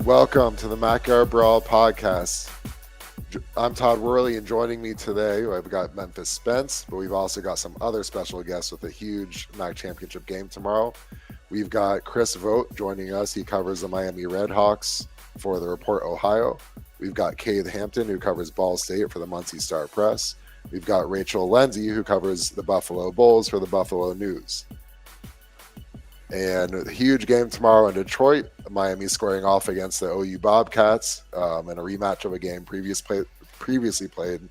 Welcome to the Backyard Brawl podcast. I'm Todd Worley, and joining me today, we've got Memphis Spence, but we've also got some other special guests with a huge MAC championship game tomorrow. We've got Chris Vogt joining us. He covers the Miami Redhawks for the Report Ohio. We've got Keith Hampton, who covers Ball State for the Muncie Star Press. We've got Rachel Lindsay, who covers the Buffalo Bulls for the Buffalo News. And a huge game tomorrow in Detroit. Miami squaring off against the OU Bobcats in a rematch of a game previously played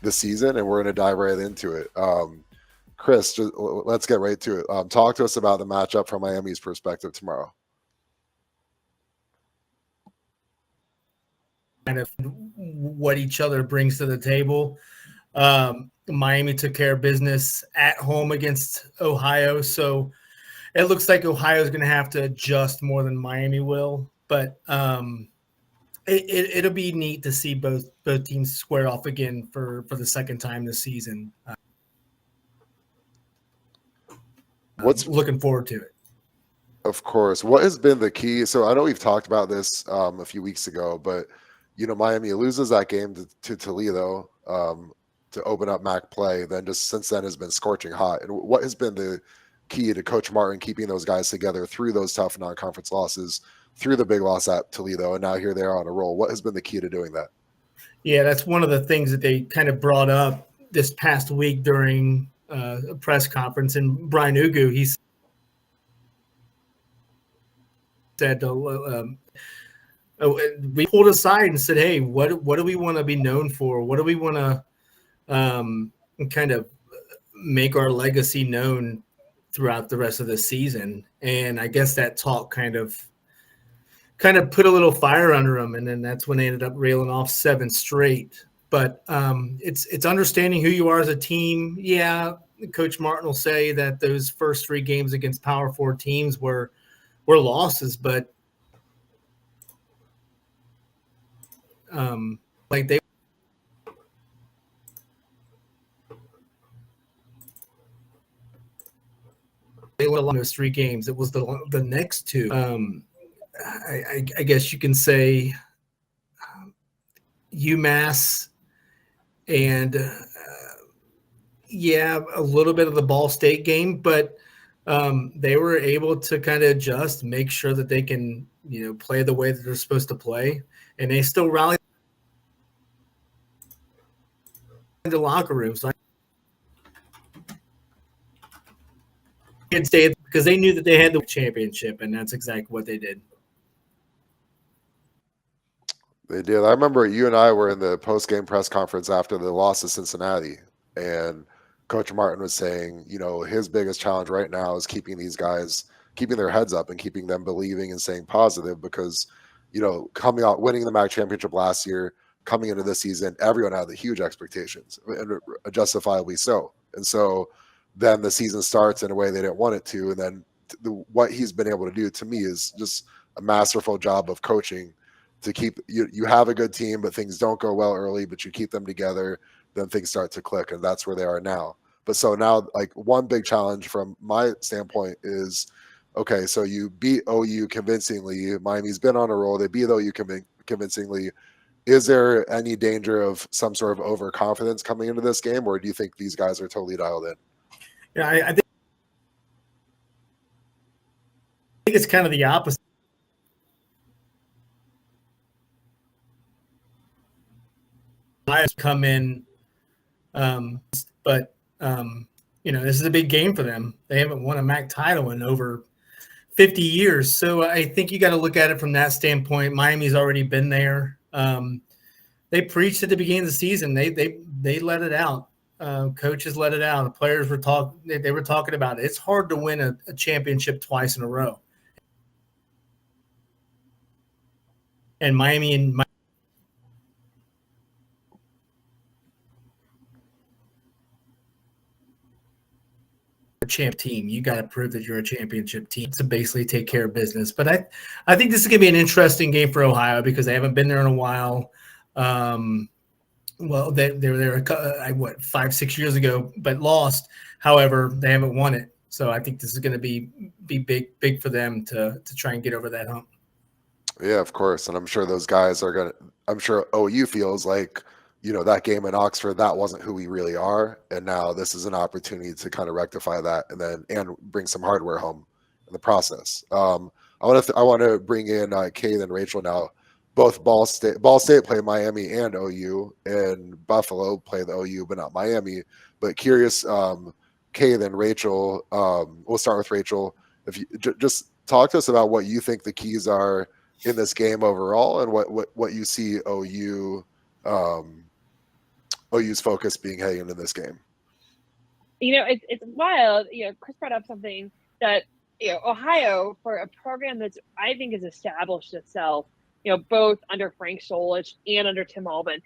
this season, and we're going to dive right into it. Chris, let's get right to it. Talk to us about the matchup from Miami's perspective tomorrow. Kind of what each other brings to the table. Miami took care of business at home against Ohio, so it looks like Ohio is going to have to adjust more than Miami will, but it'll be neat to see both teams square off again for the second time this season. What's looking forward to it? Of course. What has been the key? So I know we've talked about this a few weeks ago, but Miami loses that game to Toledo to open up MAC play. Then just since then has been scorching hot. And what has been the key to Coach Martin keeping those guys together through those tough non-conference losses, through the big loss at Toledo, and now here they are on a roll? What has been the key to doing that? Yeah, that's one of the things that they kind of brought up this past week during a press conference. And Brian Ugu, he said, we pulled aside and said, hey, what do we want to be known for? What do we want to kind of make our legacy known throughout the rest of the season? And I guess that talk kind of put a little fire under them, and then that's when they ended up railing off 7 straight. But it's understanding who you are as a team. Yeah, Coach Martin will say that those first 3 games against Power 4 teams were losses, but like they won those 3 games. It was the next 2. I guess you can say UMass and a little bit of the Ball State game, but they were able to kind of adjust, make sure that they can play the way that they're supposed to play, and they still rallied the locker rooms. Because they knew that they had the championship, and that's exactly what they did. They did. I remember you and I were in the post-game press conference after the loss to Cincinnati, and Coach Martin was saying, his biggest challenge right now is keeping these guys, keeping their heads up and keeping them believing and staying positive because, coming out, winning the MAC championship last year, coming into this season, everyone had the huge expectations, and justifiably so. And so then the season starts in a way they didn't want it to, and then what he's been able to do to me is just a masterful job of coaching to keep you have a good team, but things don't go well early, but you keep them together, then things start to click, and that's where they are now. But so now, like, one big challenge from my standpoint is, okay, so you beat OU convincingly. Miami's been on a roll. They beat OU convincingly. Is there any danger of some sort of overconfidence coming into this game, or do you think these guys are totally dialed in? Yeah, I think it's kind of the opposite. Come in, but this is a big game for them. They haven't won a MAC title in over 50 years, so I think you got to look at it from that standpoint. Miami's already been there. They preached at the beginning of the season. They let it out. Coaches let it out. The players were They were talking about it. It's hard to win a championship twice in a row, and Miami champ team. You got to prove that you're a championship team to basically take care of business. But I think this is going to be an interesting game for Ohio because they haven't been there in a while. Well, they were there 5-6 years ago, but lost. However, they haven't won it. So I think this is going to be big for them to try and get over that hump. Yeah, of course. And I'm sure those guys are going to, I'm sure OU feels like, that game in Oxford, that wasn't who we really are. And now this is an opportunity to kind of rectify that and bring some hardware home in the process. I want to bring in Kate and Rachel now. Both Ball State play Miami and OU, and Buffalo play the OU, but not Miami. But curious, Kate and Rachel, we'll start with Rachel. If you just talk to us about what you think the keys are in this game overall, and what you see um, OU's focus being heading into this game. It's wild. Chris brought up something that Ohio, for a program that's I think has established itself, both under Frank Solich and under Tim Albin,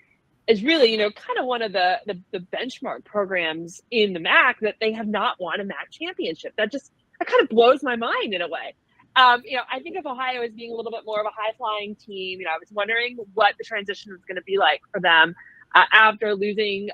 is really kind of one of the benchmark programs in the MAC that they have not won a MAC championship. That kind of blows my mind in a way. I think of Ohio as being a little bit more of a high flying team. I was wondering what the transition was going to be like for them after losing,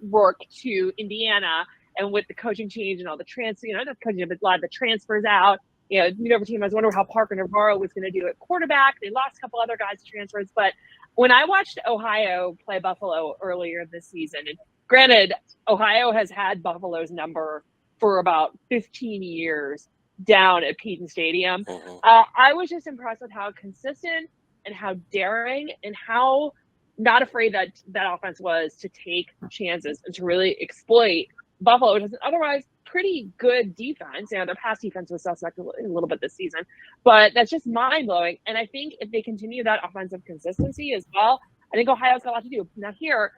Rourke to Indiana, and with the coaching change and all the transfer, not coaching, but a lot of the transfers out. Over team, I was wondering how Parker Navarro was going to do at quarterback. They lost a couple other guys to transfers, but when I watched Ohio play Buffalo earlier this season, and granted, Ohio has had Buffalo's number for about 15 years down at Peden Stadium. I was just impressed with how consistent and how daring and how not afraid that offense was to take chances and to really exploit Buffalo, which is an otherwise pretty good defense. Their pass defense was suspect a little bit this season, but that's just mind-blowing. And I think if they continue that offensive consistency as well, I think Ohio's got a lot to do. Now here,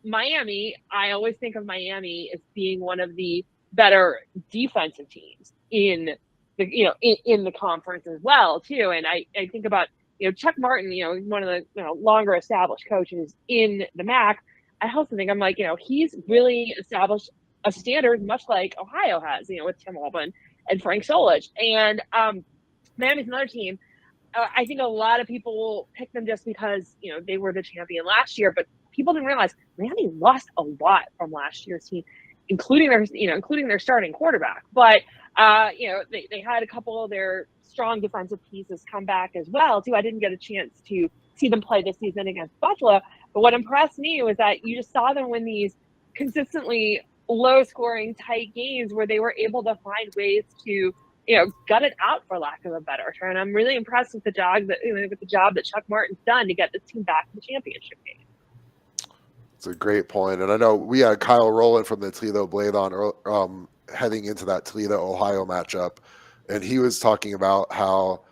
Miami, I always think of Miami as being one of the better defensive teams in the in the conference as well too. And I think about Chuck Martin, one of the longer established coaches in the MAC. I also think I'm like he's really established a standard much like Ohio has with Tim Albin and Frank Solich. And Miami's another team. I think a lot of people pick them just because they were the champion last year, but people didn't realize Miami lost a lot from last year's team, including their starting quarterback. But they had a couple of their strong defensive pieces come back as well too. I didn't get a chance to see them play this season against Buffalo, but what impressed me was that you just saw them win these consistently low-scoring, tight games where they were able to find ways to gut it out, for lack of a better term. I'm really impressed with the job that Chuck Martin's done to get this team back to the championship game. It's a great point. And I know we had Kyle Rowland from the Toledo Blade on heading into that Toledo-Ohio matchup, and he was talking about how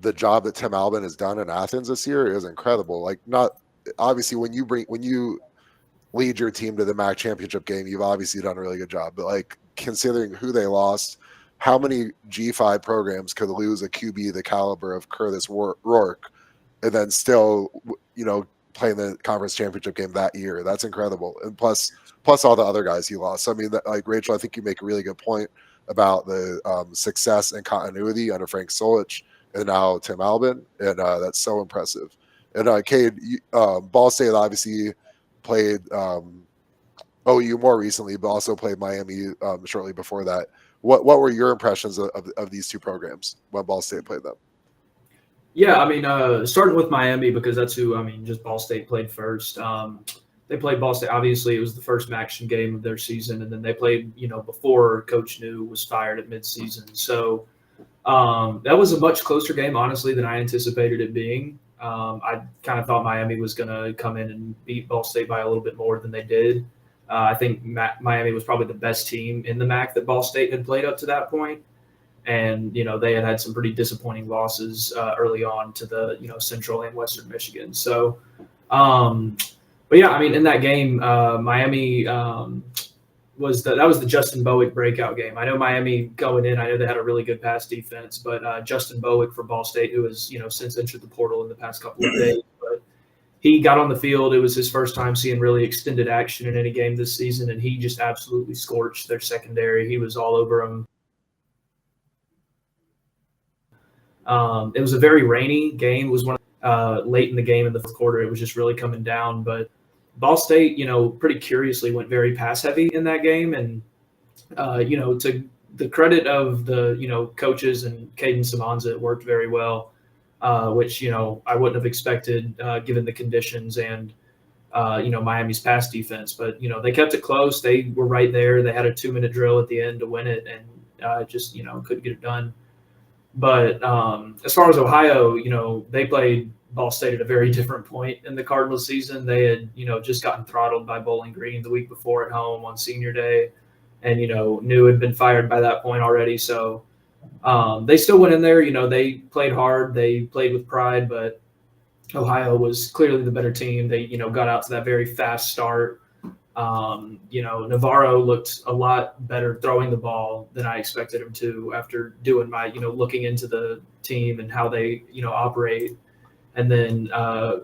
the job that Tim Albin has done in Athens this year is incredible. Like, not obviously when you lead your team to the MAC championship game, you've obviously done a really good job. But like considering who they lost, how many G5 programs could lose a QB the caliber of Curtis Rourke and then still, playing the conference championship game that year? That's incredible. And plus all the other guys he lost. So, I mean, Rachel, I think you make a really good point about the success and continuity under Frank Solich and now Tim Albin, and that's so impressive. And Cade, Ball State obviously played OU more recently, but also played Miami shortly before that. What were your impressions of these two programs when Ball State played them? Yeah, I mean, starting with Miami, because that's who, just Ball State played first. They played Ball State. Obviously, it was the first action game of their season, and then they played, before Coach New was fired at midseason. So that was a much closer game, honestly, than I anticipated it being. I kind of thought Miami was going to come in and beat Ball State by a little bit more than they did. I think Miami was probably the best team in the MAC that Ball State had played up to that point. And, they had some pretty disappointing losses early on to the, Central and Western Michigan. So, but yeah, I mean, in that game, Miami was the Justin Bowick breakout game. I know Miami going in, I know they had a really good pass defense, but Justin Bowick for Ball State, who has, since entered the portal in the past couple of days, but he got on the field. It was his first time seeing really extended action in any game this season, and he just absolutely scorched their secondary. He was all over them. It was a very rainy game. It was late in the game in the fourth quarter. It was just really coming down. But Ball State, pretty curiously went very pass heavy in that game. And, to the credit of the, coaches and Caden Samanza, it worked very well. which I wouldn't have expected given the conditions and Miami's pass defense. But they kept it close. They were right there. They had a 2-minute drill at the end to win it, and just couldn't get it done. But as far as Ohio, they played Ball State at a very different point in the Cardinals season. They had just gotten throttled by Bowling Green the week before at home on Senior Day, and New had been fired by that point already. So they still went in there. They played hard. They played with pride, but Ohio was clearly the better team. They got out to that very fast start. Navarro looked a lot better throwing the ball than I expected him to after doing my, looking into the team and how they, operate. And then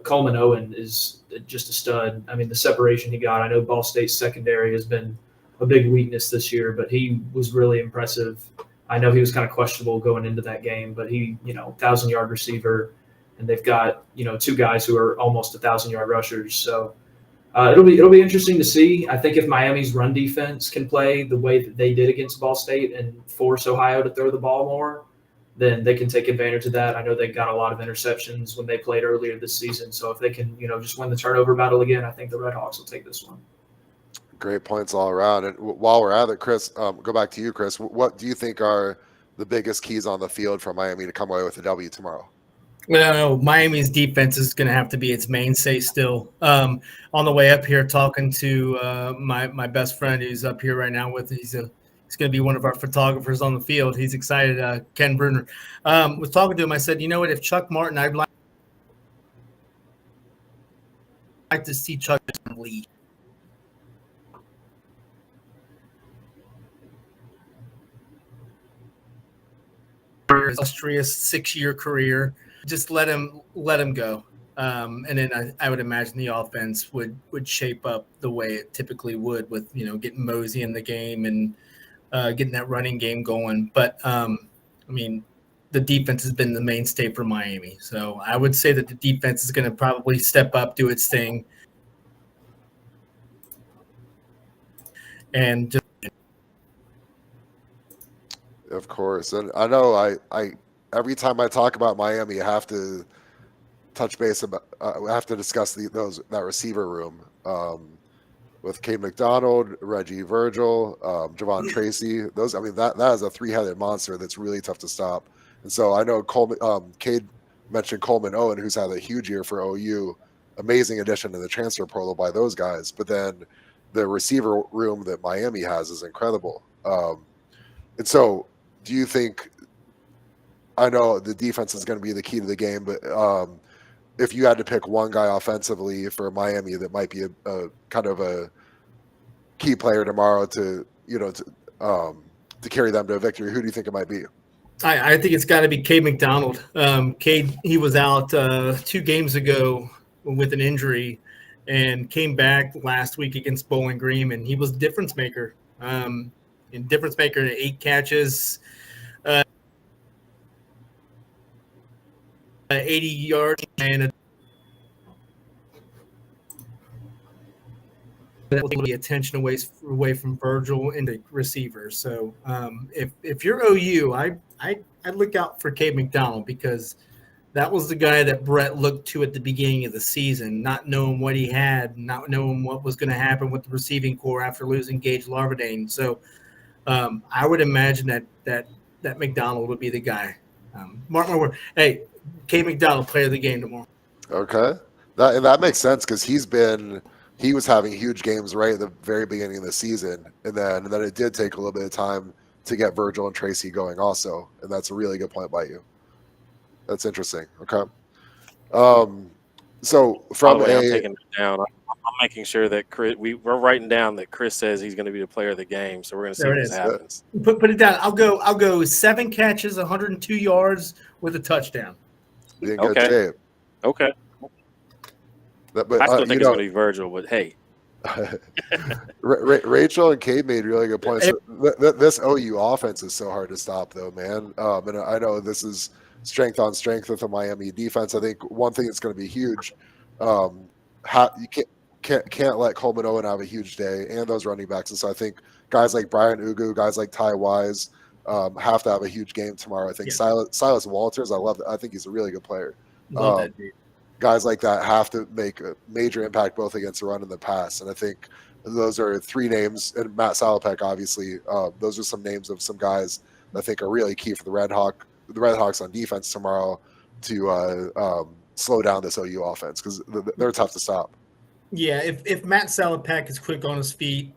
Coleman Owen is just a stud. I mean, the separation he got, I know Ball State's secondary has been a big weakness this year, but he was really impressive. I know he was kind of questionable going into that game, but he, 1,000-yard receiver, and they've got, 2 guys who are almost 1,000-yard rushers. So, it'll be interesting to see. I think if Miami's run defense can play the way that they did against Ball State and force Ohio to throw the ball more, then they can take advantage of that. I know they got a lot of interceptions when they played earlier this season. So if they can, just win the turnover battle again, I think the Redhawks will take this one. Great points all around. And while we're at it, Chris, go back to you, Chris. What do you think are the biggest keys on the field for Miami to come away with a W tomorrow? Well, Miami's defense is going to have to be its mainstay still. On the way up here, talking to my best friend who's up here right now with he's going to be one of our photographers on the field. He's excited. Ken Bruner was talking to him. I said, you know what? If Chuck Martin, I'd like to see Chuck lead. Illustrious 6-year career. Just let him go, and then I would imagine the offense would shape up the way it typically would with getting Mosey in the game and getting that running game going. But I mean, the defense has been the mainstay for Miami, so I would say that the defense is going to probably step up, do its thing, and just. Of course, and I know I every time I talk about Miami, I have to touch base about. We have to discuss that receiver room with Cade McDonald, Reggie Virgil, Javon Tracy. Those, I mean, that is a 3-headed monster that's really tough to stop. And so I know Cade mentioned Coleman Owen, who's had a huge year for OU. Amazing addition to the transfer portal by those guys. But then the receiver room that Miami has is incredible. And so, do you think? I know the defense is going to be the key to the game, but if you had to pick one guy offensively for Miami that might be a kind of a key player tomorrow to carry them to a victory, who do you think it might be? I think it's got to be Cade McDonald. Cade, he was out 2 games ago with an injury and came back last week against Bowling Green, and he was a difference maker. Difference maker in 8 catches, 80 yards, and the attention away from Virgil into receivers. So if you're OU, I'd look out for Cade McDonald, because that was the guy that Brett looked to at the beginning of the season, not knowing what he had, not knowing what was going to happen with the receiving core after losing Gage Larvadain. So I would imagine that McDonald would be the guy. Mark my word. Hey, Cade McDonald, player of the game tomorrow. Okay, that makes sense, because he was having huge games right at the very beginning of the season, and then it did take a little bit of time to get Virgil and Tracy going also, and that's a really good point by you. That's interesting. Okay. So from I'm taking it down. I'm making sure that we're writing down that Chris says he's going to be the player of the game. So we're going to see what happens. Put it down. I'll go 7 catches, 102 yards with a touchdown. Be in good shape. Okay. But I still think it's going to be Virgil, but hey. Rachel and Cade made really good points. This OU offense is so hard to stop, though, man. And I know this is strength on strength with the Miami defense. I think one thing that's going to be huge, you can't let Coleman Owen have a huge day and those running backs. And so I think guys like Brian Ugu, guys like Ty Wise, have to have a huge game tomorrow. I think Silas Walters, I think he's a really good player. Love that dude. Guys like that have to make a major impact both against the run and the pass. And I think those are three names, and Matt Salopek, obviously. Those are some names of some guys that I think are really key for the Red Hawks on defense tomorrow to slow down this OU offense, because they're tough to stop. Yeah, if Matt Salopek is quick on his feet,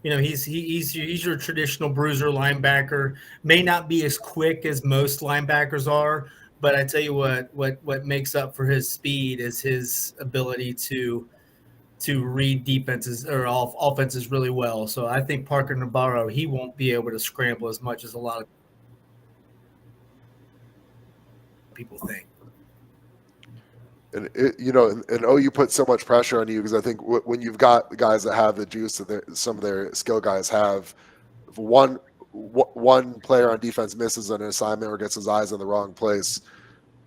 he's your traditional bruiser linebacker. May not be as quick as most linebackers are, but I tell you what makes up for his speed is his ability to read defenses or offenses really well. So I think Parker Navarro, he won't be able to scramble as much as a lot of people think. And and OU put so much pressure on you, because I think when you've got guys that have the juice that some of their skill guys have, if one player on defense misses an assignment or gets his eyes in the wrong place,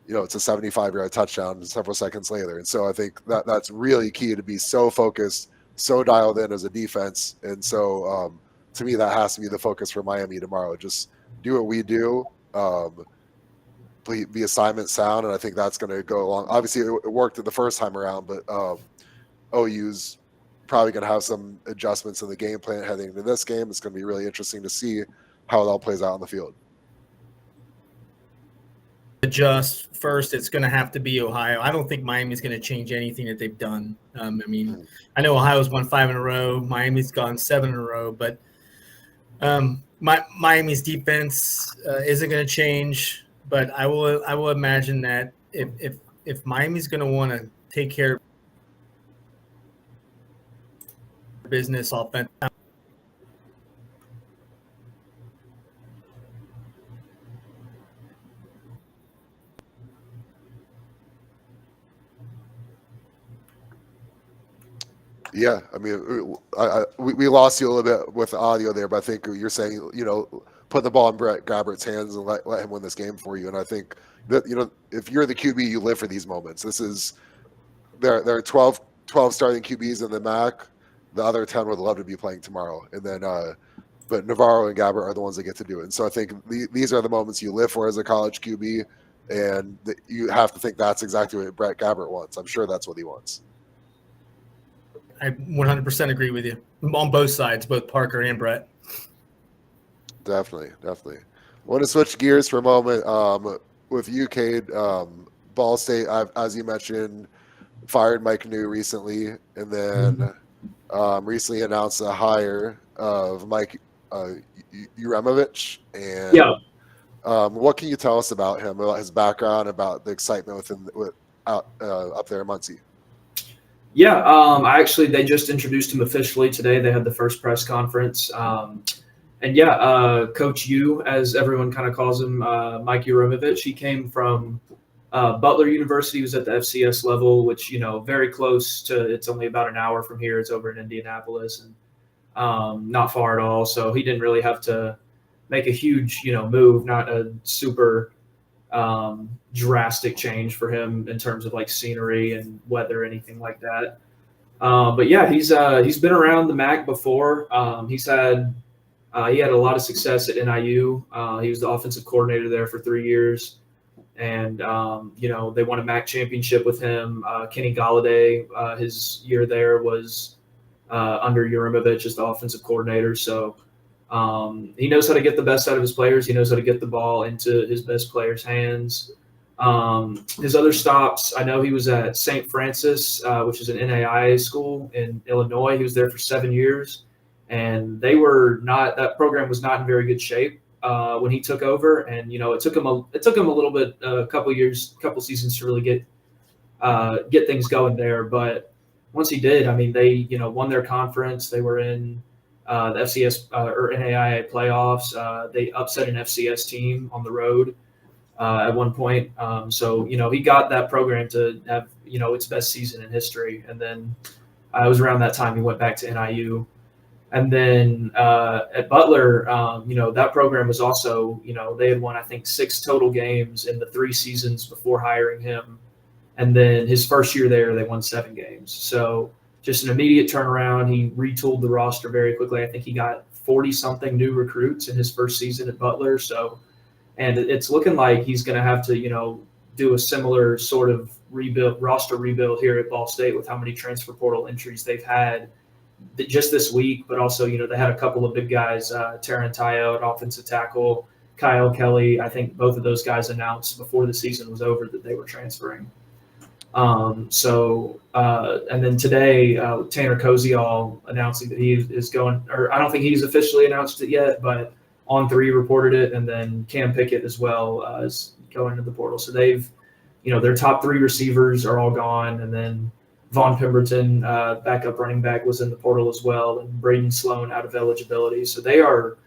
it's a 75-yard touchdown several seconds later. And so I think that's really key, to be so focused, so dialed in as a defense. And so to me, that has to be the focus for Miami tomorrow. Just do what we do. Be assignment sound, and I think that's going to go along. Obviously, it worked the first time around, but OU's probably going to have some adjustments in the game plan heading into this game. It's going to be really interesting to see how it all plays out on the field. Adjust first, it's going to have to be Ohio. I don't think Miami's going to change anything that they've done. I know Ohio's won 5 in a row. Miami's gone 7 in a row, but Miami's defense isn't going to change. But I will imagine that if Miami's going to want to take care of business offense. Yeah, I mean, we lost you a little bit with the audio there, but I think you're saying, put the ball in Brett Gabbert's hands and let him win this game for you. And I think that, if you're the QB, you live for these moments. There are 12 starting QBs in the MAC. The other 10 would love to be playing tomorrow. And then, but Navarro and Gabbert are the ones that get to do it. And so I think these are the moments you live for as a college QB, and you have to think that's exactly what Brett Gabbert wants. I'm sure that's what he wants. I 100% agree with you on both sides, both Parker and Brett. Definitely. I want to switch gears for a moment with you, Cade. Ball State, as you mentioned, fired Mike New recently, and then recently announced the hire of Mike Uremovich. And what can you tell us about him, about his background, about the excitement up there in Muncie? Yeah, they just introduced him officially today. They had the first press conference. Coach U, as everyone kind of calls him, Mike Uremovich, he came from Butler University. He was at the FCS level, which, very close to, it's only about an hour from here. It's over in Indianapolis, and not far at all. So he didn't really have to make a huge, move, not a super drastic change for him in terms of like scenery and weather, anything like that. He's been around the MAC before. He had a lot of success at NIU. He was the offensive coordinator there for 3 years, and they won a MAC championship with him. Kenny Galladay, his year there was under Uremovich as the offensive coordinator. So he knows how to get the best out of his players. He knows how to get the ball into his best players' hands. His other stops, I know he was at St. Francis, which is an NAIA school in Illinois. He was there for 7 years, and that program was not in very good shape when he took over. And it took him a little bit, a couple seasons to really get things going there. But once he did, they won their conference. They were in the FCS or NAIA playoffs. They upset an FCS team on the road at one point. He got that program to have, its best season in history. And then it was around that time he went back to NIU. And then at Butler, that program was also, they had won, I think, 6 total games in the 3 seasons before hiring him. And then his first year there, they won 7 games. So just an immediate turnaround. He retooled the roster very quickly. I think he got 40-something new recruits in his first season at Butler. So, and it's looking like he's going to have to, do a similar sort of roster rebuild here at Ball State with how many transfer portal entries they've had just this week. But also, they had a couple of big guys, Taron Tayo at offensive tackle, Kyle Kelly. I think both of those guys announced before the season was over that they were transferring. And then today, Tanner Koziol announcing that he is going, or I don't think he's officially announced it yet, but On3 reported it, and then Cam Pickett as well is going into the portal. So they've, their top 3 receivers are all gone, and then Vaughn Pemberton, backup running back, was in the portal as well, and Braden Sloan out of eligibility. So they are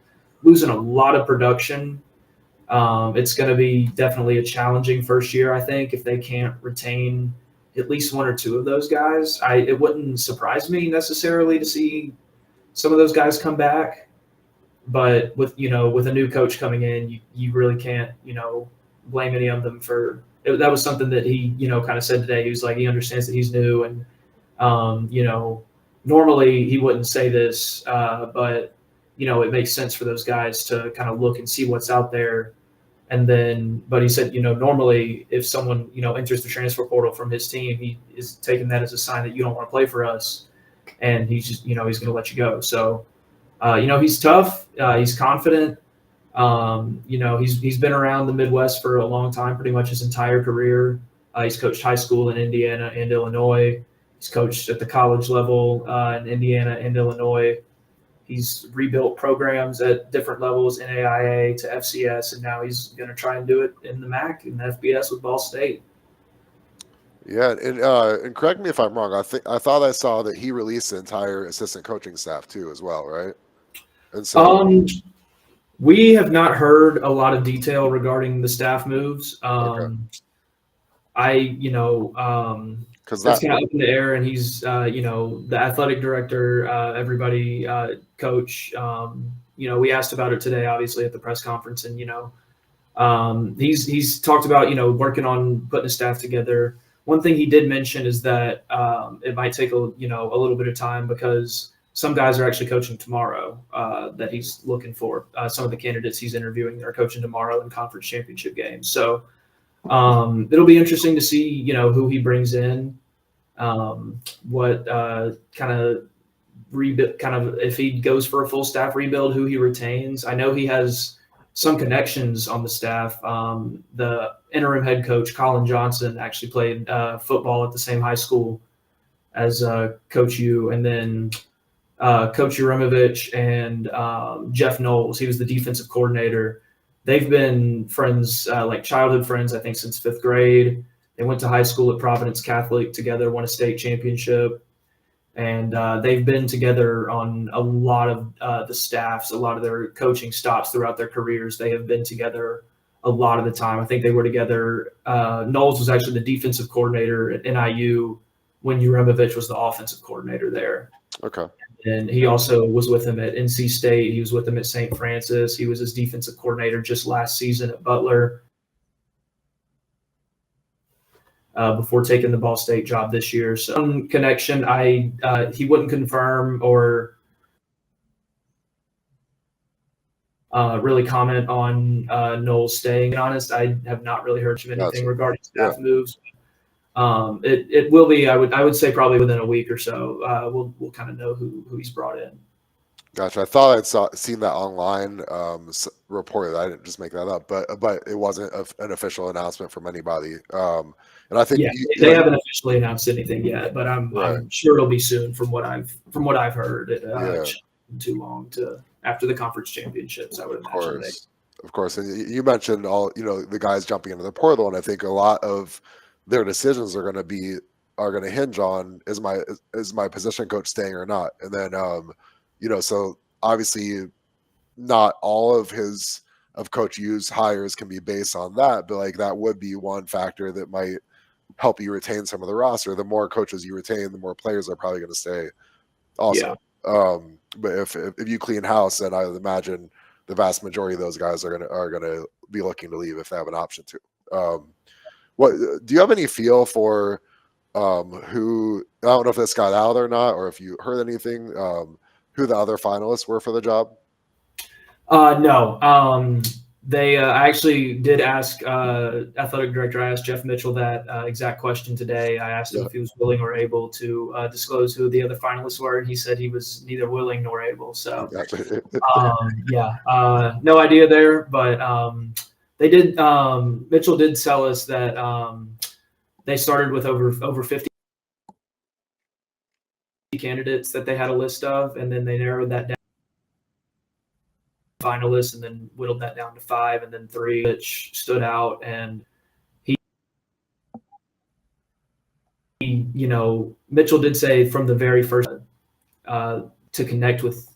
losing a lot of production. It's going to be definitely a challenging first year, I think, if they can't retain at least 1 or 2 of those guys. It wouldn't surprise me necessarily to see some of those guys come back, but with a new coach coming in, you really can't blame any of them for it. That was something that he kind of said today. He was like, he understands that he's new, and normally he wouldn't say this, but it makes sense for those guys to kind of look and see what's out there. And then, but he said, normally if someone, enters the transfer portal from his team, he is taking that as a sign that you don't want to play for us. And he's just, he's going to let you go. So, he's tough. He's confident. He's been around the Midwest for a long time, pretty much his entire career. He's coached high school in Indiana and Illinois. He's coached at the college level in Indiana and Illinois. He's rebuilt programs at different levels, NAIA to FCS, and now he's going to try and do it in the MAC and FBS with Ball State. Yeah, and correct me if I'm wrong. I thought I saw that he released the entire assistant coaching staff too, as well, right? And so we have not heard a lot of detail regarding the staff moves. Okay. Because that's kind of up in the air, and he's, the athletic director, everybody, coach. We asked about it today, obviously, at the press conference, and he's talked about working on putting a staff together. One thing he did mention is that it might take a little bit of time because some guys are actually coaching tomorrow that he's looking for. Some of the candidates he's interviewing are coaching tomorrow in conference championship games. So it'll be interesting to see, who he brings in, what kind of if he goes for a full staff rebuild, who he retains. I know he has some connections on the staff. The interim head coach, Colin Johnson, actually played football at the same high school as Coach U, and then Coach Uremovich and Jeff Knowles. He was the defensive coordinator. They've been friends, like childhood friends, I think, since 5th grade. They went to high school at Providence Catholic together, won a state championship. And they've been together on a lot of the staffs, a lot of their coaching stops throughout their careers. They have been together a lot of the time. I think they were together. Knowles was actually the defensive coordinator at NIU when Uremovich was the offensive coordinator there. Okay. And he also was with him at NC State. He was with him at St. Francis. He was his defensive coordinator just last season at Butler before taking the Ball State job this year. So connection, he wouldn't confirm or really comment on Knowles staying. To be honest, I have not really heard anything regarding staff moves. It will be, I would say, probably within a week or so. We'll kind of know who he's brought in. Gotcha. I thought I'd seen that online report. I didn't just make that up, but it wasn't an official announcement from anybody. And I think they haven't officially announced anything yet, but I'm sure it'll be soon. From what I've heard, it shouldn't be too long to after the conference championships. I would imagine. Of course. And you mentioned all the guys jumping into the portal, and I think a lot of their decisions are going to hinge on is my position coach staying or not, and then so obviously not all of Coach U's hires can be based on that, but like that would be one factor that might help you retain some of the roster. The more coaches you retain, the more players are probably going to stay. Also, but if you clean house, then I would imagine the vast majority of those guys are gonna be looking to leave if they have an option to. What do you have any feel for who? I don't know if this got out or not, or if you heard anything. Who the other finalists were for the job? No. I actually did ask athletic director. I asked Jeff Mitchell that exact question today. I asked him if he was willing or able to disclose who the other finalists were, and he said he was neither willing nor able. So, no idea there. But they did. Mitchell did tell us that they started with over 50 candidates that they had a list of, and then they narrowed that down finalists, and then whittled that down to 5, and then 3, which stood out. And Mitchell did say from the very first to connect with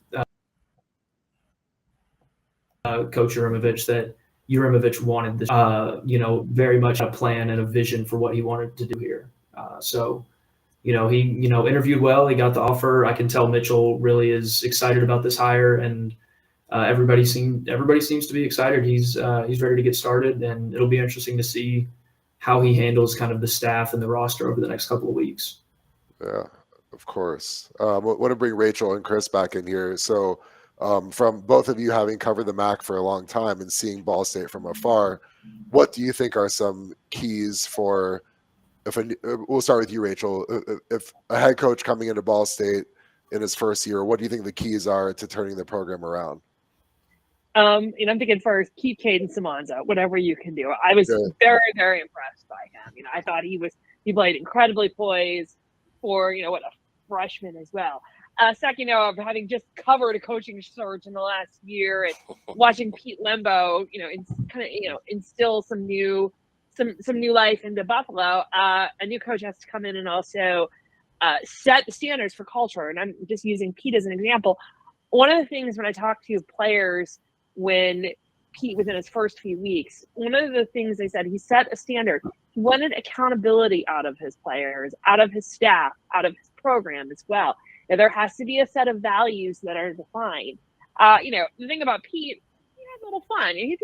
Coach Urimovich that Urimovich wanted this, very much a plan and a vision for what he wanted to do here. So he interviewed well. He got the offer. I can tell Mitchell really is excited about this hire, and everybody seems to be excited. He's ready to get started, and it'll be interesting to see how he handles kind of the staff and the roster over the next couple of weeks. Yeah, of course. I want to bring Rachel and Chris back in here. So from both of you having covered the MAC for a long time and seeing Ball State from afar, what do you think are some keys for we'll start with you, Rachel. If a head coach coming into Ball State in his first year, what do you think the keys are to turning the program around? I'm thinking first, keep Caden Simonza, whatever you can do. I was very, very impressed by him. I thought he played incredibly poised for, a freshman as well. Second, of having just covered a coaching search in the last year and watching Pete Lembo, instill some new life into Buffalo. A new coach has to come in and also set the standards for culture. And I'm just using Pete as an example. One of the things when I talk to players when Pete was in his first few weeks, one of the things they said, he set a standard. He wanted accountability out of his players, out of his staff, out of his program as well. There has to be a set of values that are defined. The thing about Pete, he has a little fun. He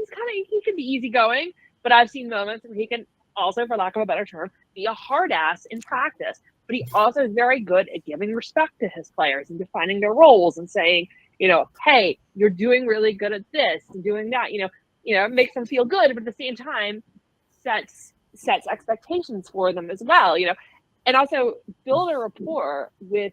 can be easygoing, but I've seen moments where he can also, for lack of a better term, be a hard ass in practice. But he also is very good at giving respect to his players and defining their roles and saying, hey, you're doing really good at this and doing that. It makes them feel good, but at the same time, sets expectations for them as well. And also build a rapport with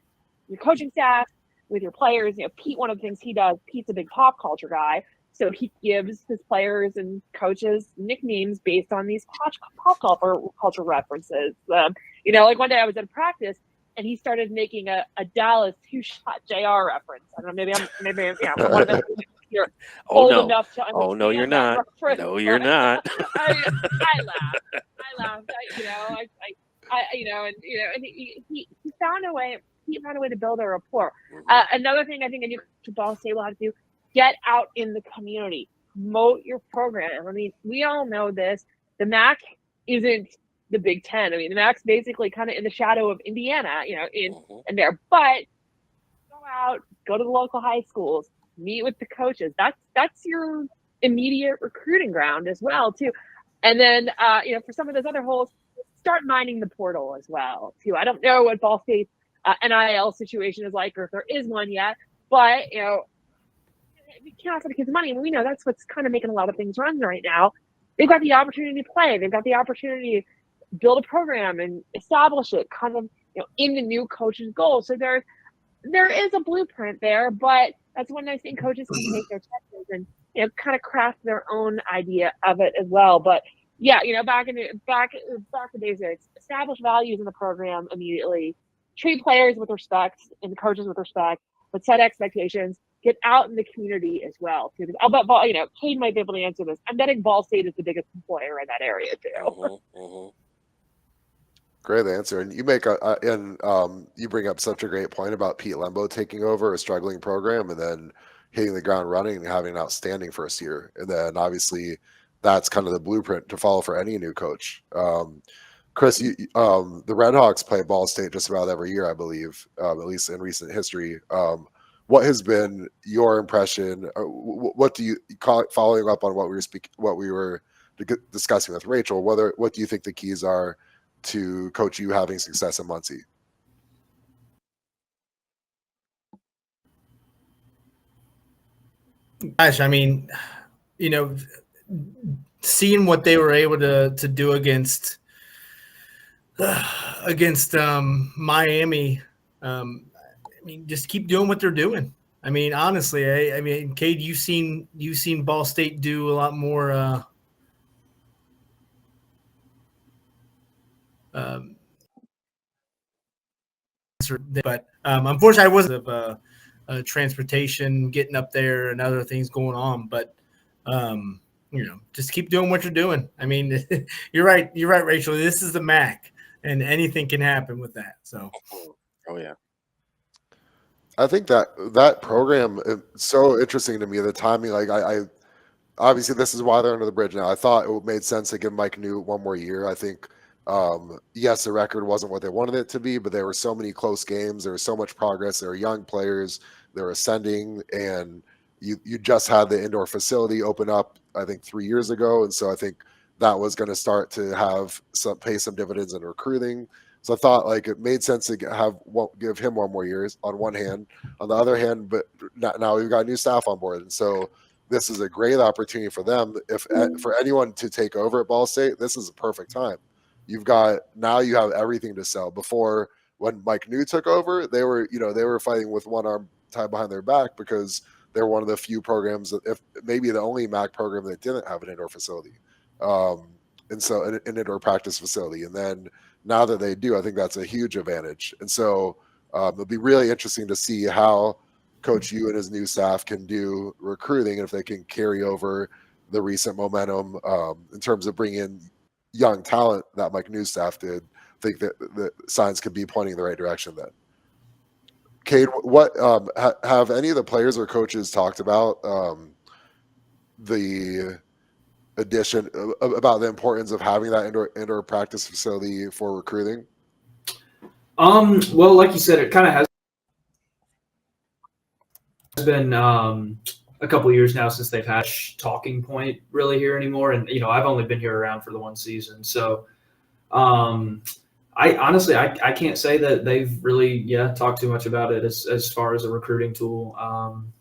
your coaching staff, with your players. Pete, one of the things he does, Pete's a big pop culture guy. So he gives his players and coaches nicknames based on these pop culture references. Like one day I was at practice and he started making a Dallas 2-shot JR reference. I don't know, maybe I'm one of them. You're old enough to understand. Oh no, you're not. No, you're not. I laughed. And he found a way. He found a way to build a rapport. Another thing I think a new Ball State will have to do: get out in the community, promote your program. I mean, we all know this. The MAC isn't the Big Ten. I mean, the MAC's basically kind of in the shadow of Indiana, in there. But go out, go to the local high schools, meet with the coaches. That's your immediate recruiting ground as well, too. And then, for some of those other holes, start mining the portal as well, too. I don't know what Ball State's NIL situation is like, or if there is one yet, but we can't offer the kids money, and we know that's what's kind of making a lot of things run right now. They've got the opportunity to play. They've got the opportunity to build a program and establish it kind of, in the new coach's goal. So there is a blueprint there, but that's one nice thing. Coaches can take their chances and, kind of craft their own idea of it as well. But yeah, back in the basics, establish values in the program immediately, treat players with respect and coaches with respect, but set expectations. Get out in the community as well. I'll bet Cade might be able to answer this. I'm betting Ball State is the biggest employer in that area too. Great answer. And you make you bring up such a great point about Pete Lembo taking over a struggling program and then hitting the ground running and having an outstanding first year. And then obviously that's kind of the blueprint to follow for any new coach. Chris, the Redhawks play Ball State just about every year, I believe, at least in recent history. What has been your impression? What do you following up on what we were discussing with Rachel? What do you think the keys are to Coach U having success in Muncie? Gosh, I mean, seeing what they were able to do against Miami, I mean, just keep doing what they're doing. I mean, honestly, I mean, Cade, you've seen Ball State do a lot more. But unfortunately, I wasn't of transportation, getting up there, and other things going on. But just keep doing what you're doing. I mean, you're right, Rachel. This is the MAC, and anything can happen with that. So, oh yeah. I think that program is so interesting to me. The timing, like I obviously this is why they're under the bridge now. I thought it made sense to give Mike Newt one more year. I think, yes, the record wasn't what they wanted it to be, but there were so many close games. There was so much progress. There were young players. They're ascending, and you just had the indoor facility open up, I think 3 years ago, and so I think that was going to start to pay some dividends in recruiting. So I thought like it made sense to give him one more year on one hand. On the other hand, but now we've got new staff on board, and so this is a great opportunity for them. If for anyone to take over at Ball State, this is a perfect time. You have everything to sell. Before, when Mike New took over, they were fighting with one arm tied behind their back because they're one of the few programs, if maybe the only MAC program that didn't have an indoor facility, and so an indoor practice facility. And then now that they do, I think that's a huge advantage. And so it'll be really interesting to see how Coach Yu and his new staff can do recruiting, and if they can carry over the recent momentum in terms of bringing in young talent that Mike New's staff did. I think that the signs could be pointing in the right direction then. Cade, what have any of the players or coaches talked about the addition about the importance of having that indoor practice facility for recruiting? Well, like you said, it kind of has been a couple of years now since they've had a talking point really here anymore. And, I've only been here around for the one season. So I honestly can't say that they've really, talked too much about it as far as a recruiting tool. I'm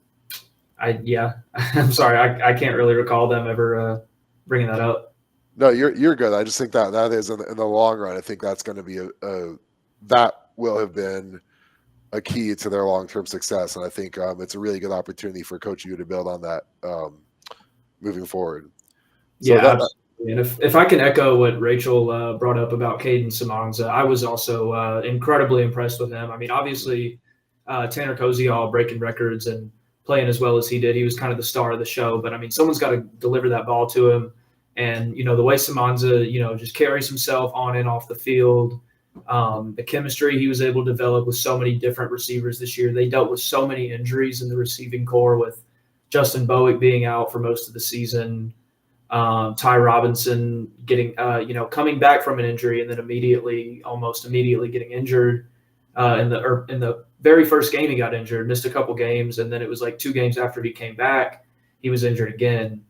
sorry. I can't really recall them ever bringing that up. No, you're good. I just think that is in the long run. I think that's going to be that will have been a key to their long-term success, and I think it's a really good opportunity for Coach Yu to build on that moving forward. So absolutely. And if I can echo what Rachel brought up about Caden Samanza, I was also incredibly impressed with him. I mean, obviously, Tanner Koziol breaking records and playing as well as he did. He was kind of the star of the show. But, I mean, someone's got to deliver that ball to him. And, the way Samanza, just carries himself on and off the field, the chemistry he was able to develop with so many different receivers this year. They dealt with so many injuries in the receiving core, with Justin Bowick being out for most of the season, Ty Robinson getting, coming back from an injury and then almost immediately getting injured in the very first game he got injured, missed a couple games, and then it was like 2 games after he came back, he was injured again.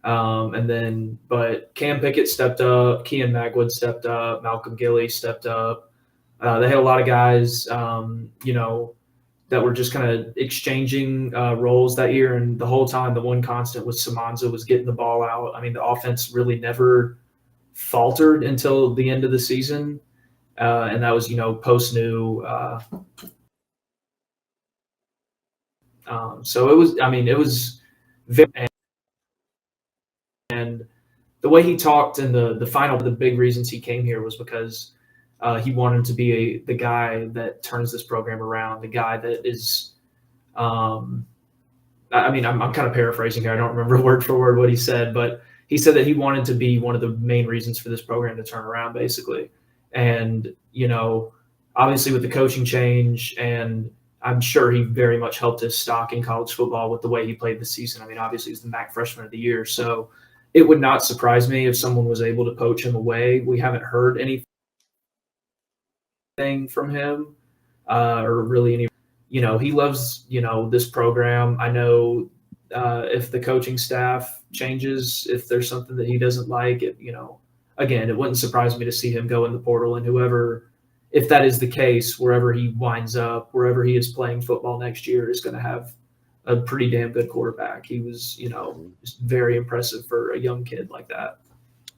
But Cam Pickett stepped up, Kean Magwood stepped up, Malcolm Gilley stepped up. They had a lot of guys, that were just kind of exchanging roles that year. And the whole time, the one constant was Samanza was getting the ball out. I mean, the offense really never faltered until the end of the season. And that was, post new. So it was very. And the way he talked in the final, the big reasons he came here was because he wanted to be the guy that turns this program around, the guy that is I'm kind of paraphrasing here. I don't remember word for word what he said, but he said that he wanted to be one of the main reasons for this program to turn around, basically. And, obviously with the coaching change, and I'm sure he very much helped his stock in college football with the way he played the season. I mean, obviously he's the MAC freshman of the year, so it would not surprise me if someone was able to poach him away. We haven't heard anything from him or really any. He loves, this program. I know if the coaching staff changes, if there's something that he doesn't like, again, it wouldn't surprise me to see him go in the portal, and whoever, if that is the case, wherever he winds up, wherever he is playing football next year, is going to have a pretty damn good quarterback. He was, just very impressive for a young kid like that.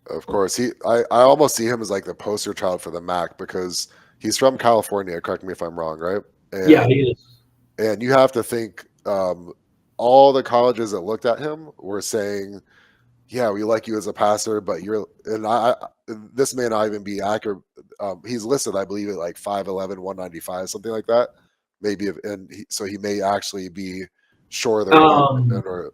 Of course, I almost see him as like the poster child for the MAC because he's from California. Correct me if I'm wrong, right? And, yeah, he is. And you have to think all the colleges that looked at him were saying, "Yeah, we like you as a passer, but you're." And this may not even be accurate. He's listed, I believe, at like 5'11", 195, something like that. Maybe, so he may actually be shorter or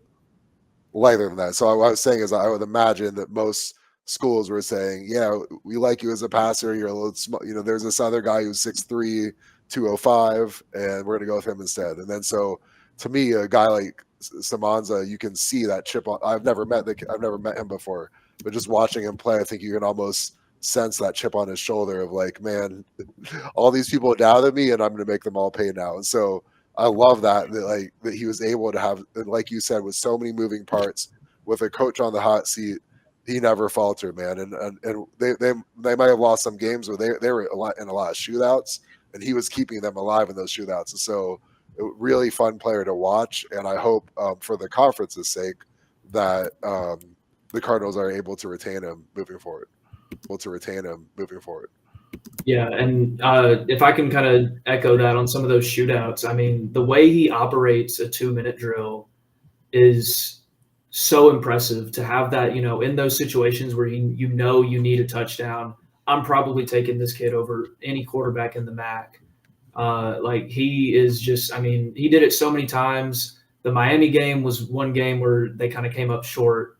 lighter than that. So what I was saying is, I would imagine that most schools were saying, "Yeah, we like you as a passer. You're a little small. There's this other guy who's 6'3", 205, and we're going to go with him instead." And then so to me, a guy like Samanza, you can see that chip on. I've never met him before, but just watching him play, I think you can almost sense that chip on his shoulder of like, man, all these people doubted me, and I'm going to make them all pay now. And so I love that he was able to have, like you said, with so many moving parts, with a coach on the hot seat, he never faltered, man. And they might have lost some games where they were in a lot of shootouts, and he was keeping them alive in those shootouts. And so, a really fun player to watch. And I hope for the conference's sake that the Cardinals are able to retain him moving forward. Yeah, and if I can kind of echo that on some of those shootouts, I mean, the way he operates a 2-minute drill is so impressive to have that, in those situations where you need a touchdown. I'm probably taking this kid over any quarterback in the MAC. He is just, I mean, he did it so many times. The Miami game was one game where they kind of came up short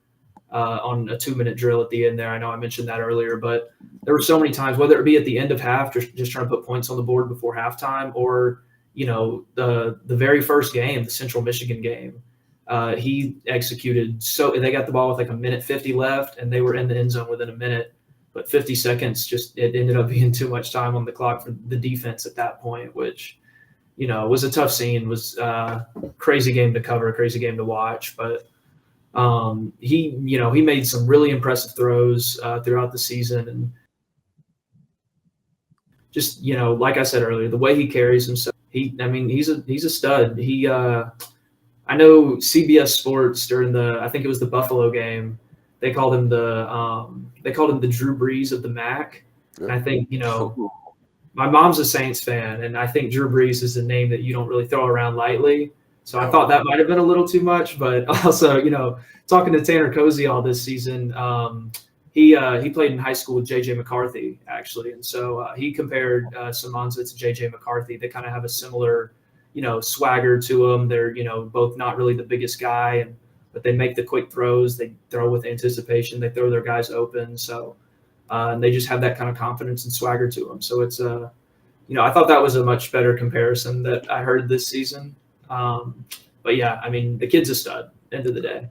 on a 2-minute drill at the end there. I know I mentioned that earlier, but there were so many times, whether it be at the end of half, just trying to put points on the board before halftime, or, the very first game, the Central Michigan game, he executed. So they got the ball with like 1:50 left, and they were in the end zone within a minute. But 50 seconds, it ended up being too much time on the clock for the defense at that point, which, was a tough scene, was a crazy game to cover, crazy game to watch. But he made some really impressive throws throughout the season. And just, like I said earlier, the way he carries himself, he's a stud. I know CBS Sports during I think it was the Buffalo game, they called him the Drew Brees of the MAC. And I think, my mom's a Saints fan, and I think Drew Brees is a name that you don't really throw around lightly. So I thought that might have been a little too much, but also, talking to Tanner Cozy all this season, he played in high school with JJ McCarthy, actually. And so he compared Samanza to JJ McCarthy. They kind of have a similar, swagger to them. They're, both not really the biggest guy, but they make the quick throws. They throw with anticipation. They throw their guys open. So and they just have that kind of confidence and swagger to them. So it's, I thought that was a much better comparison that I heard this season. But yeah, I mean, the kid's a stud, end of the day.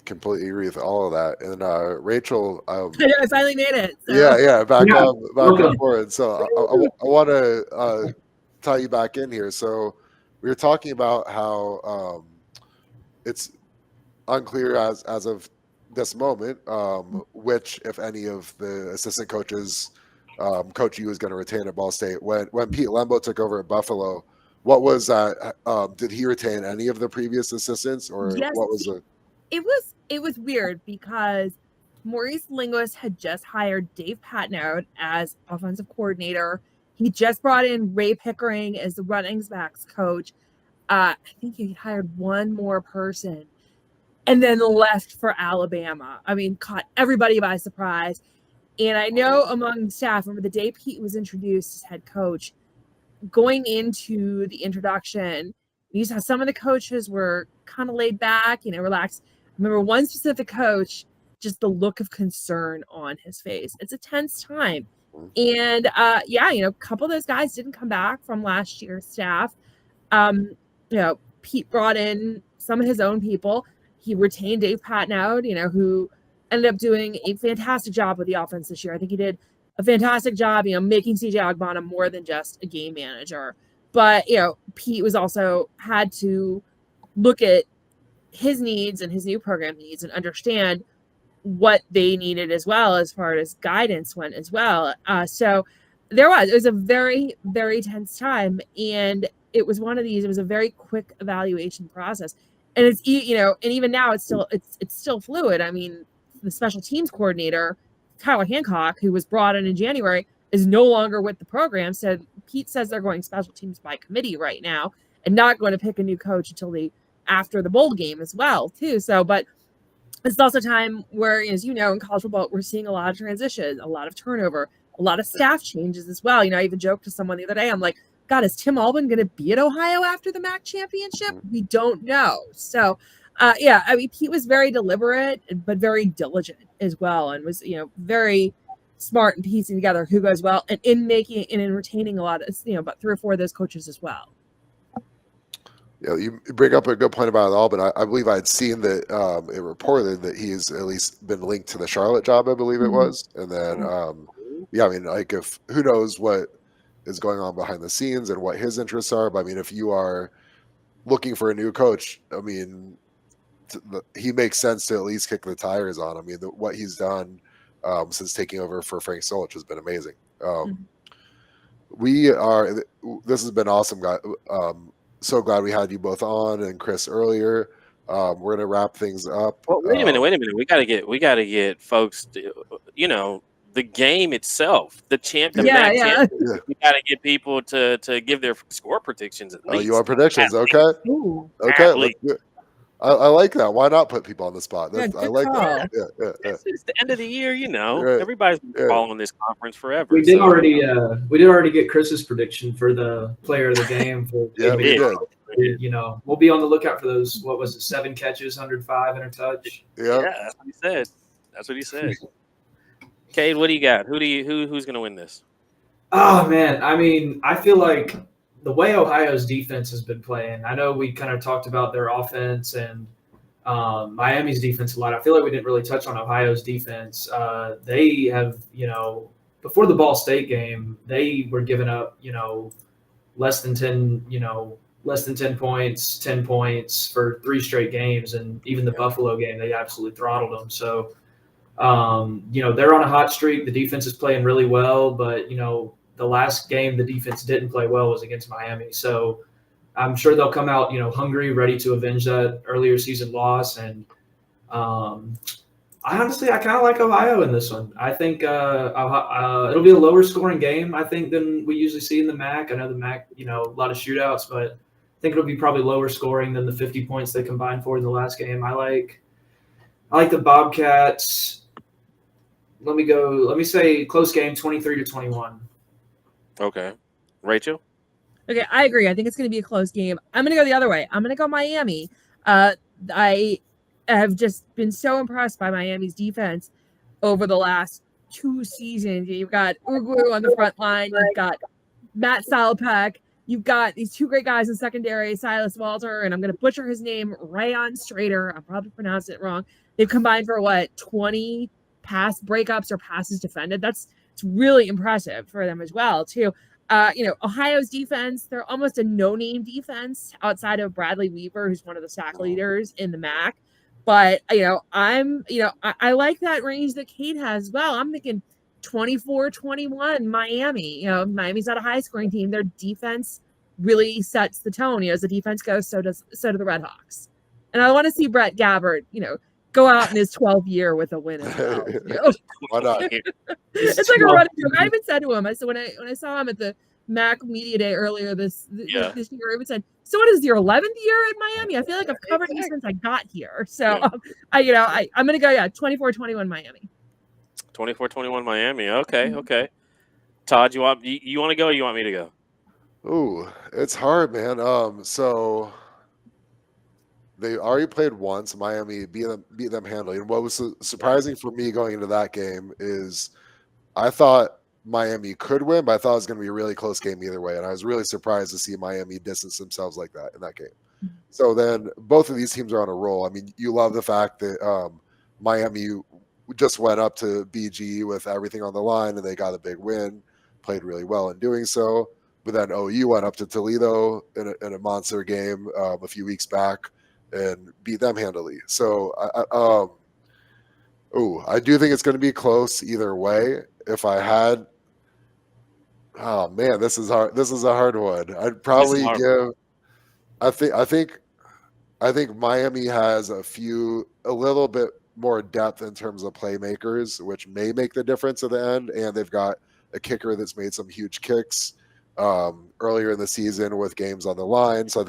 Completely agree with all of that. And Rachel, I finally made it. So. Yeah, back on board. So I want to tie you back in here. So we were talking about how it's unclear as of this moment which, if any, of the assistant coaches Coach U is going to retain at Ball State. When Pete Lembo took over at Buffalo, what was that? Did he retain any of the previous assistants, or yes, what was it? It was weird because Maurice Linguist had just hired Dave Patnode as offensive coordinator. He just brought in Ray Pickering as the running backs coach. I think he hired one more person and then left for Alabama. I mean, caught everybody by surprise. And I know among staff, remember the day Pete was introduced as head coach, going into the introduction, you saw some of the coaches were kind of laid back, relaxed. I remember one specific coach, just the look of concern on his face. It's a tense time. And a couple of those guys didn't come back from last year's staff. Pete brought in some of his own people. He retained Dave Patnode, who ended up doing a fantastic job with the offense this year. I think he did a fantastic job, making CJ Agbana more than just a game manager. But, Pete was also had to look at his needs and his new program needs and understand what they needed as well, as far as guidance went as well. So it was a very, very tense time. And it was one of these. It was a very quick evaluation process, and it's and even now it's still fluid. I mean, the special teams coordinator Tyler Hancock, who was brought in January, is no longer with the program. So Pete says they're going special teams by committee right now, and not going to pick a new coach until after the bowl game as well too. So, but it's also time where, as you know, in college football, we're seeing a lot of transition, a lot of turnover, a lot of staff changes as well. I even joked to someone the other day, I'm like, God, is Tim Albin going to be at Ohio after the MAC championship? We don't know. So, Pete was very deliberate, but very diligent as well, and was, very smart in piecing together who goes well and in making and in retaining a lot of, about 3 or 4 of those coaches as well. Yeah, you bring up a good point about Albin. I believe I had seen that it reported that he's at least been linked to the Charlotte job, I believe it was. And then, if who knows what is going on behind the scenes and what his interests are. But I mean, if you are looking for a new coach, I mean, he makes sense to at least kick the tires on. I mean, what he's done since taking over for Frank Solich has been amazing. This has been awesome, guys. So glad we had you both on, and Chris earlier. We're gonna wrap things up. Well, wait a minute. We gotta get folks. The game itself, the MAC champion. We gotta get people to give their score predictions at least. You want predictions? Okay. Ooh. Okay. I like that. Why not put people on the spot? I like that. Yeah. It's the end of the year, Right. Everybody's been following this conference forever. We did already get Chris's prediction for the player of the game. For we did. We'll be on the lookout for those. What was it? 7 catches, 105 in a touch. Yeah, that's what he said. Cade, what do you got? Who's gonna win this? Oh man, I mean, I feel like the way Ohio's defense has been playing, I know we kind of talked about their offense and Miami's defense a lot. I feel like we didn't really touch on Ohio's defense. They have, before the Ball State game, they were giving up, less than 10 points, 10 points for 3 straight games. And even the Buffalo game, they absolutely throttled them. So, they're on a hot streak. The defense is playing really well, but, the last game the defense didn't play well was against Miami. So I'm sure they'll come out, hungry, ready to avenge that earlier season loss. And I kind of like Ohio in this one. I think it'll be a lower scoring game, I think, than we usually see in the MAC. I know the MAC, a lot of shootouts, but I think it'll be probably lower scoring than the 50 points they combined for in the last game. I like the Bobcats. Let me say close game, 23-21. Okay. Rachel? Okay, I agree. I think it's going to be a close game. I'm going to go the other way. I'm going to go Miami. I have just been so impressed by Miami's defense over the last 2 seasons. You've got Ugu on the front line. You've got Matt Salopek. You've got these 2 great guys in secondary, Silas Walter, and I'm going to butcher his name, Rayon Strader. I'll probably pronounce it wrong. They've combined for 20 pass breakups or passes defended. It's really impressive for them as well, too. Ohio's defense, they're almost a no-name defense outside of Bradley Weaver, who's one of the sack leaders in the MAC. But, I like that range that Kate has as well. I'm thinking 24-21 Miami. Miami's not a high-scoring team. Their defense really sets the tone. As the defense goes, so do the Redhawks. And I want to see Brett Gabbert, go out in his 12th year with a win as well. Why not? It's like a running joke. I even said to him, I said when I saw him at the MAC Media Day earlier this year, I even said, "So what is your 11th year at Miami? I feel like I've covered you since I got here." So I'm gonna go 24-21 Miami. 24-21 Miami. Okay. Todd, you want to go or you want me to go? Ooh, it's hard, man. So they already played once. Miami beat them handily. And what was surprising for me going into that game is I thought Miami could win, but I thought it was going to be a really close game either way. And I was really surprised to see Miami distance themselves like that in that game. So then both of these teams are on a roll. I mean, you love the fact that Miami just went up to BG with everything on the line and they got a big win, played really well in doing so. But then OU went up to Toledo in a monster game a few weeks back and beat them handily. So I do think it's going to be close either way. If I had Oh man, this is hard. This is a hard one. I'd probably give. I think Miami has a little bit more depth in terms of playmakers, which may make the difference at the end. And they've got a kicker that's made some huge kicks earlier in the season with games on the line. So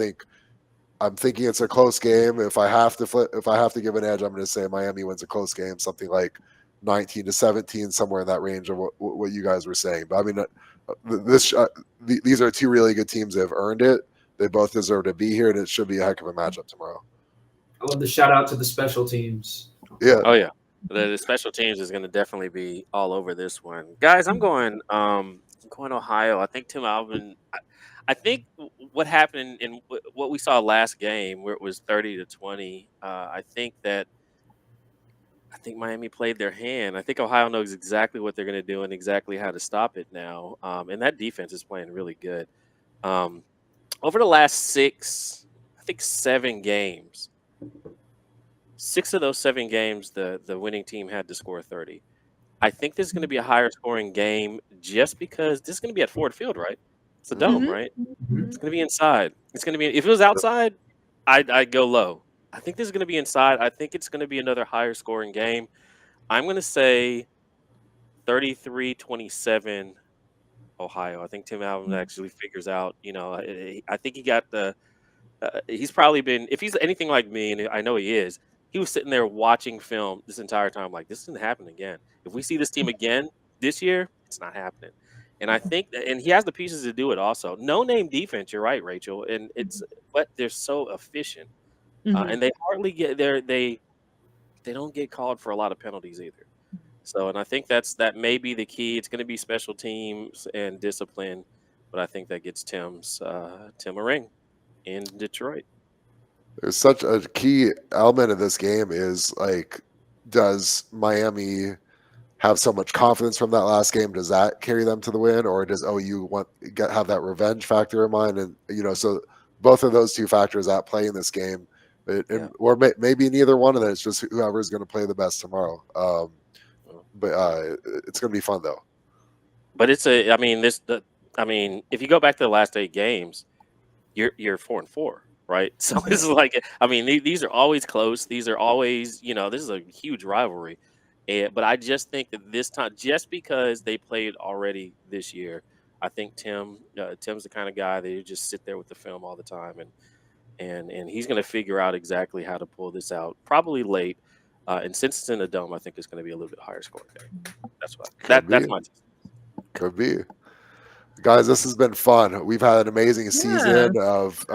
I'm thinking it's a close game. If I have to give an edge, I'm going to say Miami wins a close game, something like 19-17, somewhere in that range of what you guys were saying. But I mean, these are two really good teams that have earned it. They both deserve to be here, and it should be a heck of a matchup tomorrow. I love the shout out to the special teams. Yeah. Oh yeah. The special teams is going to definitely be all over this one, guys. I'm going Ohio. I think Tim Alvin. I think what happened in what we saw last game, where it was 30-20. I think Miami played their hand. I think Ohio knows exactly what they're going to do and exactly how to stop it now. And that defense is playing really good. Over the last 7 games, 6 of those 7 games, the winning team had to score 30. I think this is going to be a higher scoring game just because this is going to be at Ford Field, right? It's a dome, right? It's going to be inside. It's going to be. If it was outside, I'd go low. I think this is going to be inside. I think it's going to be another higher scoring game. I'm going to say 33-27 Ohio. I think Tim Allen actually figures out, I think he got he's probably been, if he's anything like me, and I know he is, he was sitting there watching film this entire time like, this isn't happening again. If we see this team again this year, it's not happening. And I think that, and he has the pieces to do it also. No name defense, you're right, Rachel. And but they're so efficient. And they hardly get there. They don't get called for a lot of penalties either. So, and I think that may be the key. It's going to be special teams and discipline, but I think that gets Tim a ring in Detroit. There's such a key element of this game is like, does Miami have so much confidence from that last game? Does that carry them to the win, or does OU have that revenge factor in mind? And so both of those two factors at play in this game, or maybe neither one of them. It's just whoever is going to play the best tomorrow. But it's going to be fun though. But it's if you go back to the last 8 games, you're 4-4, right? So this is like, these are always close. These are always, this is a huge rivalry. But I just think that this time, just because they played already this year, I think Tim's the kind of guy that you just sit there with the film all the time, and he's going to figure out exactly how to pull this out. Probably late, and since it's in a dome, I think it's going to be a little bit higher scoring game. That's my. Could be. Guys, this has been fun. We've had an amazing season of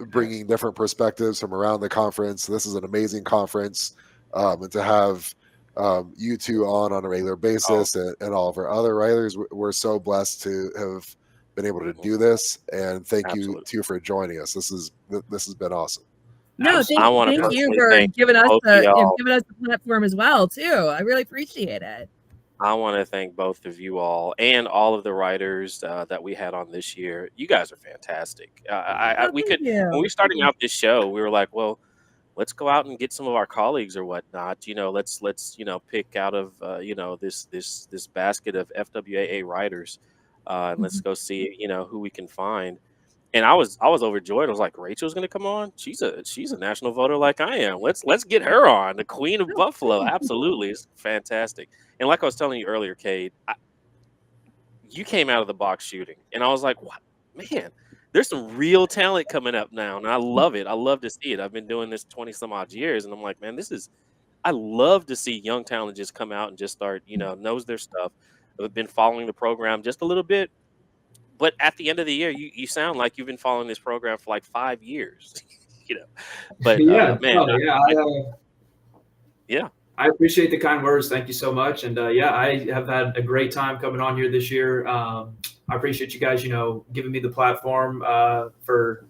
bringing different perspectives from around the conference. This is an amazing conference, and to have you two on a regular basis and all of our other writers, we're so blessed to have been able to do this. And thank you too for joining us. This has been awesome. No, thank you for giving us the platform as well too. I really appreciate it. I want to thank both of you all and all of the writers that we had on this year. You guys are fantastic. When we were starting out this show, we were like, well, let's go out and get some of our colleagues or whatnot. Let's pick out of this basket of FWAA writers, and let's go see who we can find. And I was overjoyed. I was like, Rachel's going to come on. She's a national voter like I am. Let's get her on, the Queen of Buffalo. Absolutely, it's fantastic. And like I was telling you earlier, Cade, you came out of the box shooting, and I was like, what, man? There's some real talent coming up now, and I love it. I love to see it. I've been doing this 20 some odd years, and I'm like, man, I love to see young talent just come out and just start, knows their stuff. I've been following the program just a little bit. But at the end of the year, you sound like you've been following this program for like 5 years, But I appreciate the kind words. Thank you so much. And I have had a great time coming on here this year. I appreciate you guys, giving me the platform for,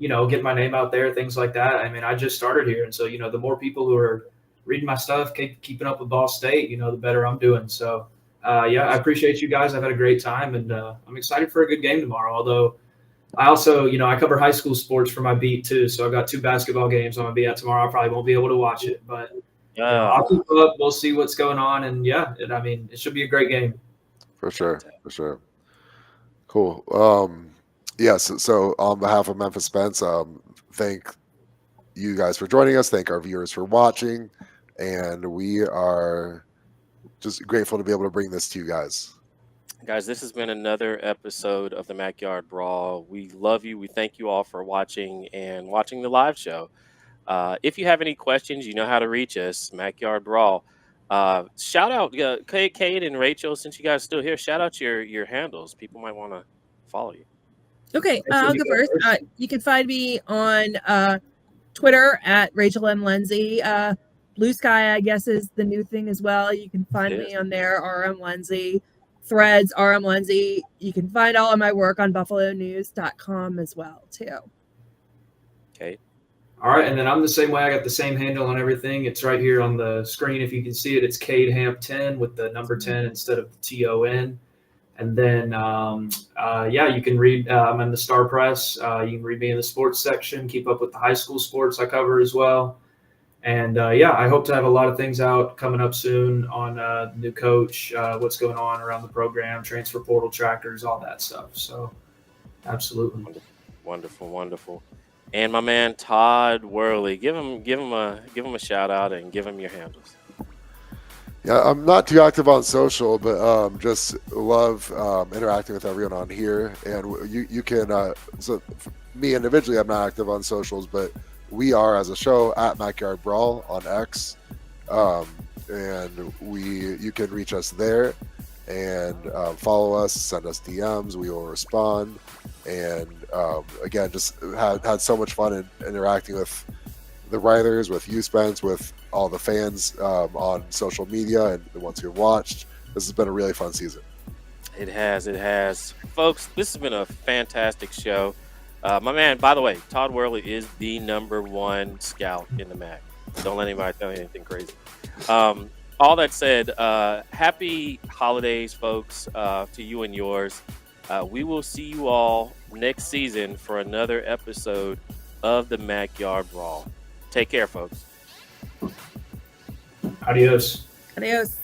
getting my name out there, things like that. I mean, I just started here, and so the more people who are reading my stuff, keeping up with Ball State, the better I'm doing. So. I appreciate you guys. I've had a great time, and I'm excited for a good game tomorrow. Although I also, I cover high school sports for my beat too. So I've got 2 basketball games I'm going to be at tomorrow. I probably won't be able to watch it, but I'll keep up. We'll see what's going on. And it should be a great game. For sure. Cool. Yes. So on behalf of Memphis Spence, thank you guys for joining us. Thank our viewers for watching, and we are just grateful to be able to bring this to you guys. Guys, this has been another episode of the Backyard Brawl. We love you. We thank you all for watching and watching the live show. If you have any questions, you know how to reach us, Backyard Brawl. Shout out Kate and Rachel, since you guys are still here. Shout out your handles. People might want to follow you. Okay, I'll go first. You can find me on Twitter at Rachel M. Lindsay. Blue Sky, I guess, is the new thing as well. You can find me on there, RM Lindsay. Threads, RM Lindsay. You can find all of my work on buffalonews.com as well, too. Okay. All right, and then I'm the same way. I got the same handle on everything. It's right here on the screen. If you can see it, it's Cade Hamp 10 with the number 10 instead of the TON. And then, you can read. I'm in the Star Press. You can read me in the sports section. Keep up with the high school sports I cover as well. And I hope to have a lot of things out coming up soon on the new coach, what's going on around the program, transfer portal trackers, all that stuff. So, absolutely, wonderful. And my man Todd Worley, give him a shout out and give him your handles. Yeah, I'm not too active on social, but just love interacting with everyone on here. And you can so me individually, I'm not active on socials, but we are as a show at Backyard Brawl on X, and you can reach us there and follow us, send us DMs. We will respond. And again, just had so much fun in interacting with the writers, with you, Spence, with all the fans on social media and the ones who have watched. This has been a really fun season. It has. Folks, this has been a fantastic show. My man, by the way, Todd Worley is the #1 scout in the MAC. Don't let anybody tell you anything crazy. All that said, happy holidays, folks, to you and yours. We will see you all next season for another episode of the Backyard Brawl. Take care, folks. Adios. Adios.